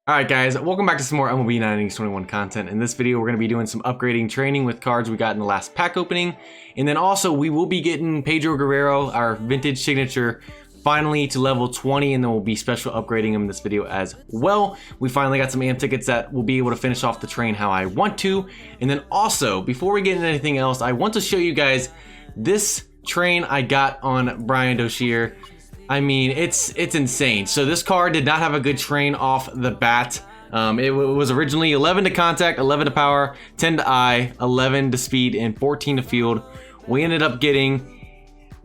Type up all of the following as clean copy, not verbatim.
Alright guys, welcome back to some more MLB 9 21 content. In this video we're going to be doing some upgrading training with cards we got in the last pack opening. And then also we will be getting Pedro Guerrero, our vintage signature, finally to level 20, and then we'll be special upgrading him in this video as well. We finally got some AM tickets that will be able to finish off the train how I want to. And then also, before we get into anything else, I want to show you guys this train I got on DOZIER. I mean, it's insane. So this card did not have a good train off the bat. It was originally 11 to contact, 11 to power, 10 to eye, 11 to speed, and 14 to field. We ended up getting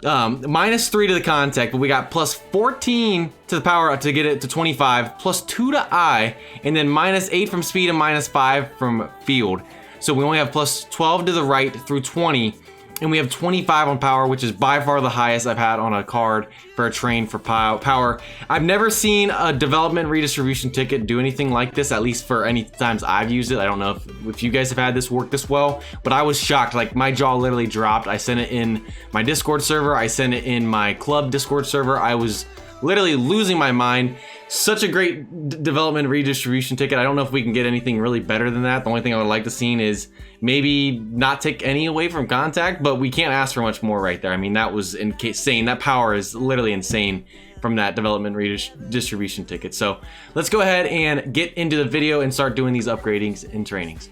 -3 to the contact, but we got +14 to the power to get it to 25, +2 to eye, and then -8 from speed and -5 from field. So we only have +12 to the right through 20. And we have 25 on power, which is by far the highest I've had on a card for a train for power. I've never seen a development redistribution ticket do anything like this, at least for any times I've used it. I don't know if you guys have had this work this well, but I was shocked. Like, my jaw literally dropped. I sent it in my Discord server. I sent it in my club Discord server. I was literally losing my mind. Such a great development redistribution ticket. I don't know if we can get anything really better than that. The only thing I would like to see is maybe not take any away from contact, but we can't ask for much more right there. I mean, that was insane. That power is literally insane from that development redistribution ticket. So let's go ahead and get into the video and start doing these upgradings and trainings.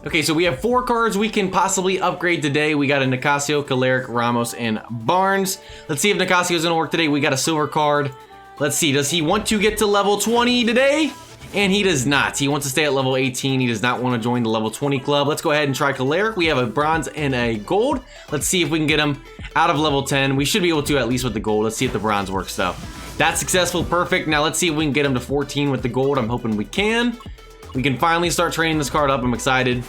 Okay, so we have 4 cards we can possibly upgrade today. We got a Nicasio, Caleric, Ramos, and Barnes. Let's see if Nicasio's gonna work today. We got a silver card. Let's see, does he want to get to level 20 today? And he does not. He wants to stay at level 18. He does not want to join the level 20 club. Let's go ahead and try Caleric. We have a bronze and a gold. Let's see if we can get him out of level 10. We should be able to, at least with the gold. Let's see if the bronze works though. That's successful, perfect. Now let's see if we can get him to 14 with the gold. I'm hoping we can. We can finally start training this card up. I'm excited.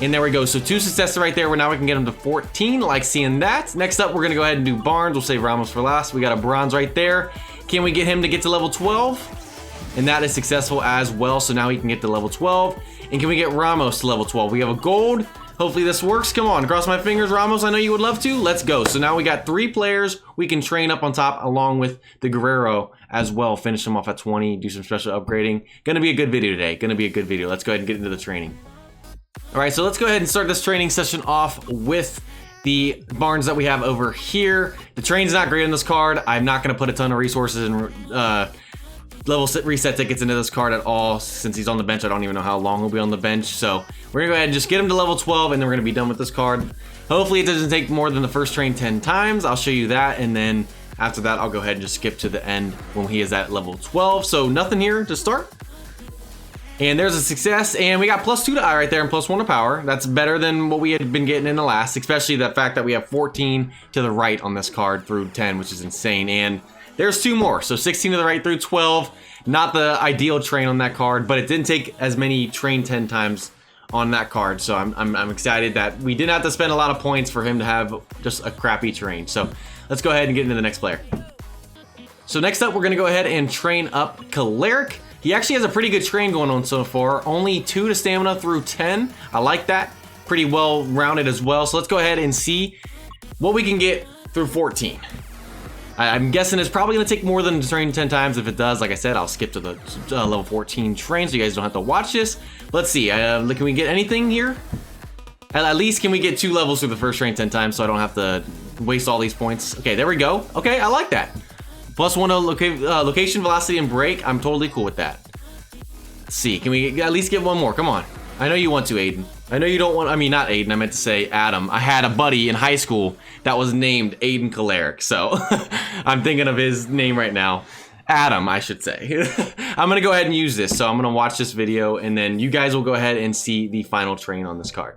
And there we go. So 2 successes right there. Now we can get him to 14. Like seeing that. Next up, we're going to go ahead and do Barnes. We'll save Ramos for last. We got a bronze right there. Can we get him to get to level 12? And that is successful as well. So now he can get to level 12. And can we get Ramos to level 12? We have a gold. Hopefully this works. Come on. Cross my fingers, Ramos. I know you would love to. Let's go. So now we got 3 players we can train up on top along with the Guerrero as well. Finish him off at 20. Do some special upgrading. Gonna be a good video today. Gonna be a good video. Let's go ahead and get into the training. All right, so let's go ahead and start this training session off with the Barnes that we have over here. The train's not great on this card. I'm not going to put a ton of resources and level reset tickets into this card at all. Since he's on the bench, I don't even know how long he'll be on the bench. So we're going to go ahead and just get him to level 12, and then we're going to be done with this card. Hopefully it doesn't take more than the first train 10 times. I'll show you that, and then after that, I'll go ahead and just skip to the end when he is at level 12. So nothing here to start. And there's a success, and we got +2 to eye right there and +1 to power. That's better than what we had been getting in the last, especially the fact that we have 14 to the right on this card through 10, which is insane. And there's 2 more, so 16 to the right through 12. Not the ideal train on that card, but it didn't take as many train 10 times on that card. So I'm excited that we didn't have to spend a lot of points for him to have just a crappy train. So let's go ahead and get into the next player. So next up, we're gonna go ahead and train up Caleric. He actually has a pretty good train going on so far. Only 2 to stamina through 10. I like that. Pretty well rounded as well. So let's go ahead and see what we can get through 14. I'm guessing it's probably going to take more than train 10 times. If it does, like I said, I'll skip to the level 14 train so you guys don't have to watch this. Let's see. Can we get anything here? At least can we get 2 levels through the first train 10 times so I don't have to waste all these points. Okay, there we go. Okay, I like that. +1 to location, velocity, and break. I'm totally cool with that. Let's see. Can we at least get 1 more? Come on. I know you want to, Aiden. I know you don't want... I mean, not Aiden. I meant to say Adam. I had a buddy in high school that was named Aiden Caleric. So I'm thinking of his name right now. Adam, I should say. I'm going to go ahead and use this. So I'm going to watch this video, and then you guys will go ahead and see the final train on this card.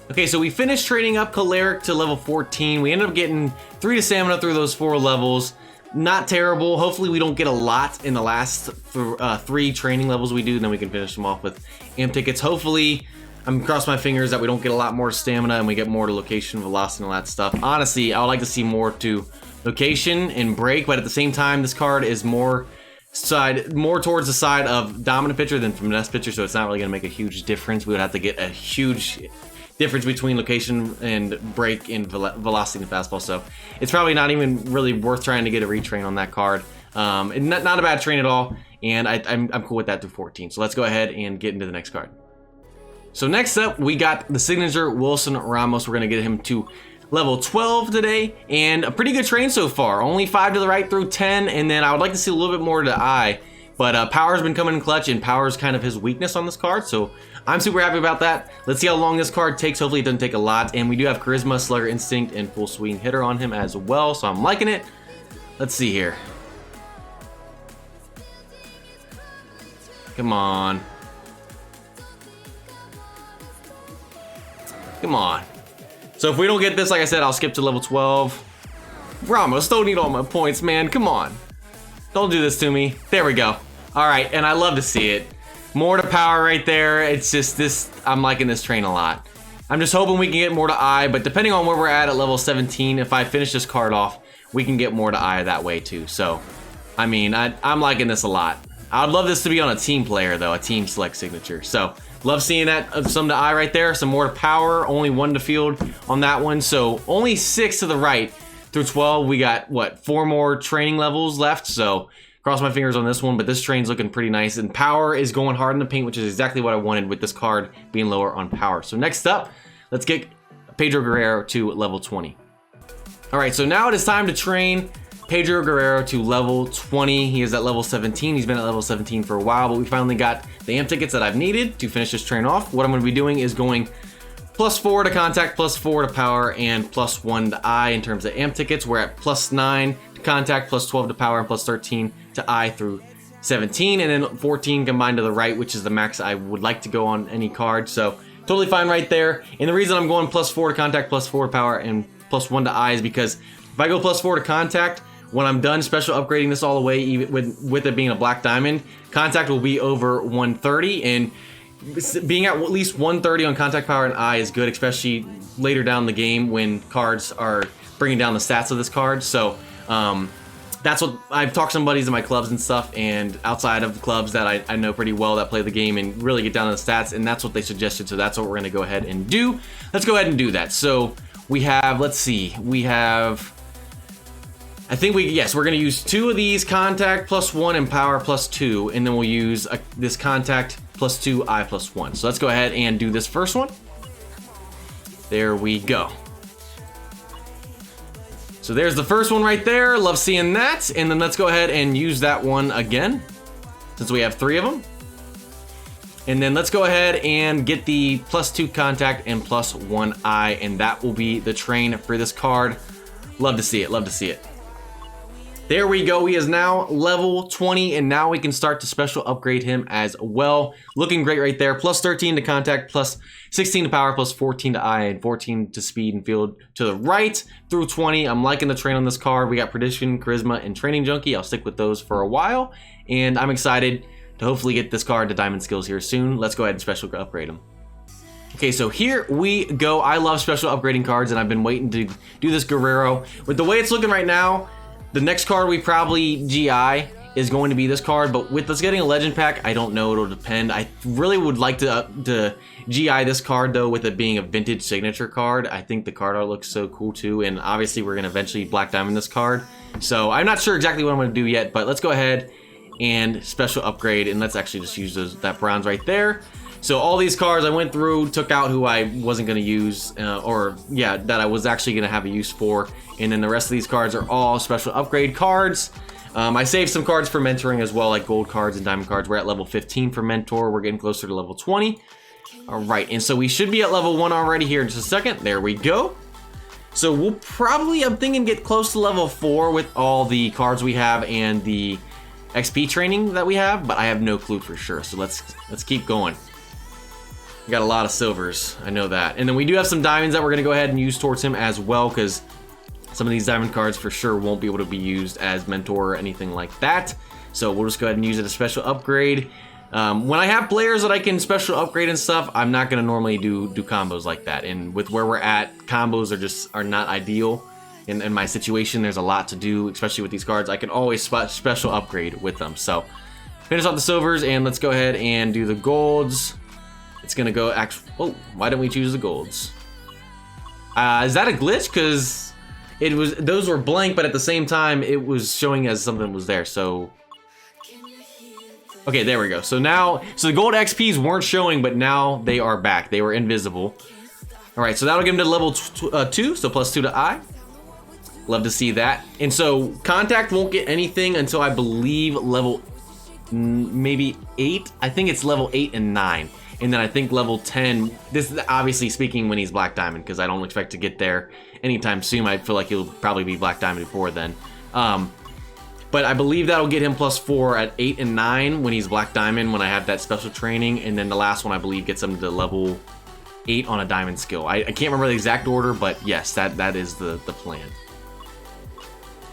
Okay, so we finished training up Caleric to level 14. We ended up getting 3 to stamina through those 4 levels. Not terrible. Hopefully we don't get a lot in the last 3 training levels we do, and then we can finish them off with AM tickets. Hopefully, I'm crossing my fingers that we don't get a lot more stamina and we get more to location, velocity, and all that stuff. Honestly, I would like to see more to location and break, but at the same time, this card is more towards the side of dominant pitcher than finesse pitcher, so it's not really going to make a huge difference. We would have to get a huge difference between location and break in velocity and fastball. So it's probably not even really worth trying to get a retrain on that card. And not a bad train at all, and I'm cool with that through 14. So let's go ahead and get into the next card. So next up, we got the signature Wilson Ramos. We're gonna get him to level 12 today, and a pretty good train so far. Only 5 to the right through 10, and then I would like to see a little bit more to the eye, but power's been coming in clutch, and power's kind of his weakness on this card, so I'm super happy about that. Let's see how long this card takes. Hopefully it doesn't take a lot, and we do have Charisma, Slugger Instinct, and Full Swing Hitter on him as well, so I'm liking it. Let's see here. Come on. Come on. So if we don't get this, like I said, I'll skip to level 12. Ramos, don't need all my points, man. Come on. Don't do this to me. There we go. All right, and I love to see it. More to power right there. It's just this, I'm liking this train a lot. I'm just hoping we can get more to eye, but depending on where we're at level 17, if I finish this card off, we can get more to eye that way too. So, I mean, I'm liking this a lot. I'd love this to be on a team player though, a team select signature. So, love seeing that, some to eye right there, some more to power, only 1 to field on that one. So only 6 to the right through 12. We got, what, 4 more training levels left. So cross my fingers on this one, but this train's looking pretty nice. And power is going hard in the paint, which is exactly what I wanted with this card being lower on power. So next up, let's get Pedro Guerrero to level 20. All right, so now it is time to train Pedro Guerrero to level 20. He is at level 17. He's been at level 17 for a while, but we finally got the amp tickets that I've needed to finish this train off. What I'm going to be doing is going +4 to contact, +4 to power, and +1 to eye in terms of amp tickets. We're at +9 to contact, +12 to power, and +13 to eye through 17, and then 14 combined to the right, which is the max I would like to go on any card. So totally fine right there. And the reason I'm going +4 to contact, +4 to power, and +1 to eye is because if I go +4 to contact, when I'm done special upgrading this all the way, even with it being a black diamond, contact will be over 130, and being at least 130 on contact power and eye is good, especially later down the game when cards are bringing down the stats of this card. So that's what I've talked to some buddies in my clubs and stuff, and outside of clubs that I know pretty well that play the game and really get down to the stats, and that's what they suggested. So that's what we're gonna go ahead and do. Let's go ahead and do that. So we have, let's see, we have, I think yes, we're gonna use 2 of these, contact +1 and power +2, and then we'll use this contact +2, eye +1. So let's go ahead and do this first one. There we go. So there's the first one right there. Love seeing that. And then let's go ahead and use that one again, since we have 3 of them. And then let's go ahead and get the +2 contact and +1 eye, and that will be the train for this card. Love to see it, love to see it. There we go, he is now level 20, and now we can start to special upgrade him as well. Looking great right there, +13 to contact, +16 to power, +14 to eye, and 14 to speed and field to the right through 20. I'm liking the train on this card. We got Prediction, Charisma, and Training Junkie. I'll stick with those for a while, and I'm excited to hopefully get this card to Diamond Skills here soon. Let's go ahead and special upgrade him. Okay, so here we go. I love special upgrading cards, and I've been waiting to do this Guerrero. With the way it's looking right now, the next card we probably GI is going to be this card, but with us getting a legend pack, I don't know, it'll depend. I really would like to GI this card though, with it being a vintage signature card. I think the card art looks so cool too, and obviously we're gonna eventually black diamond this card. So I'm not sure exactly what I'm gonna do yet, but let's go ahead and special upgrade, and let's actually just use that bronze right there. So all these cards I went through, took out who I wasn't gonna use, that I was actually gonna have a use for, and then the rest of these cards are all special upgrade cards. I saved some cards for mentoring as well, like gold cards and diamond cards. We're at level 15 for mentor. We're getting closer to level 20. All right, and so we should be at level 1 already here in just a second. There we go. So we'll probably, I'm thinking, get close to level 4 with all the cards we have and the XP training that we have, but I have no clue for sure. So let's keep going. We got a lot of silvers, I know that. And then we do have some diamonds that we're gonna go ahead and use towards him as well, because some of these diamond cards for sure won't be able to be used as mentor or anything like that. So we'll just go ahead and use it as special upgrade. When I have players that I can special upgrade and stuff, I'm not gonna normally do combos like that. And with where we're at, combos are not ideal. In my situation, there's a lot to do, especially with these cards. I can always special upgrade with them. So finish off the silvers, and let's go ahead and do the golds. It's gonna go why didn't we choose the golds? Is that a glitch? Because those were blank, but at the same time, it was showing as something was there. So, okay, there we go. So now, so the gold XPs weren't showing, but now they are back. They were invisible. All right, so that'll give him to level 2, so +2 to I. Love to see that. And so contact won't get anything until I believe level maybe 8. I think it's level 8 and 9. And then I think level 10, this is obviously speaking when he's Black Diamond, because I don't expect to get there anytime soon. I feel like he'll probably be Black Diamond before then. But I believe that'll get him +4 at 8 and 9 when he's Black Diamond, when I have that special training. And then the last one I believe gets him to level 8 on a Diamond skill. I can't remember the exact order, but yes, that is the plan.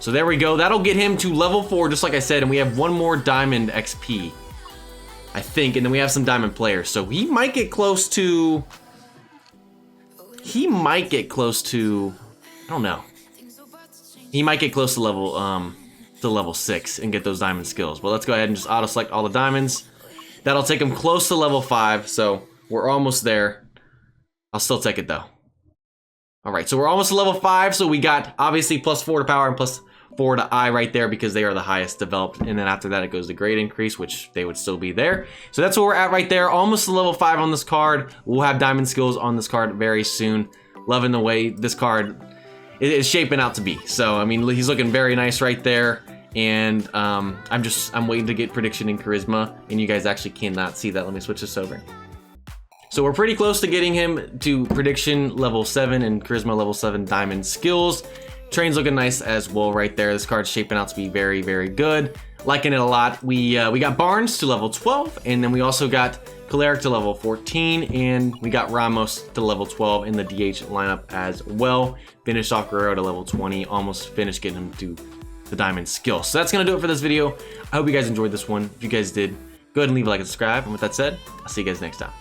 So there we go. That'll get him to level 4, just like I said, and we have one more Diamond XP, I think, and then we have some Diamond players. So he might get close to... I don't know. He might get close to level 6 and get those Diamond skills. But let's go ahead and just auto-select all the Diamonds. That'll take him close to level 5, so we're almost there. I'll still take it, though. All right, so we're almost to level 5, so we got obviously +4 to power and +4 to I right there because they are the highest developed. And then after that, it goes to grade increase, which they would still be there. So that's where we're at right there. Almost to level 5 on this card. We'll have Diamond skills on this card very soon. Loving the way this card is shaping out to be. So, I mean, he's looking very nice right there. And I'm waiting to get prediction and charisma. And you guys actually cannot see that. Let me switch this over. So we're pretty close to getting him to prediction level 7 and charisma level 7 Diamond skills. Train's looking nice as well right there. This card's shaping out to be very, very good. Liking it a lot. We got Barnes to level 12, and then we also got Caleric to level 14, and we got Ramos to level 12 in the DH lineup as well. Finished off Guerrero to level 20, almost finished getting him to the Diamond skill. So that's gonna do it for this video. I hope you guys enjoyed this one. If you guys did, go ahead and leave a like and subscribe. And with that said, I'll see you guys next time.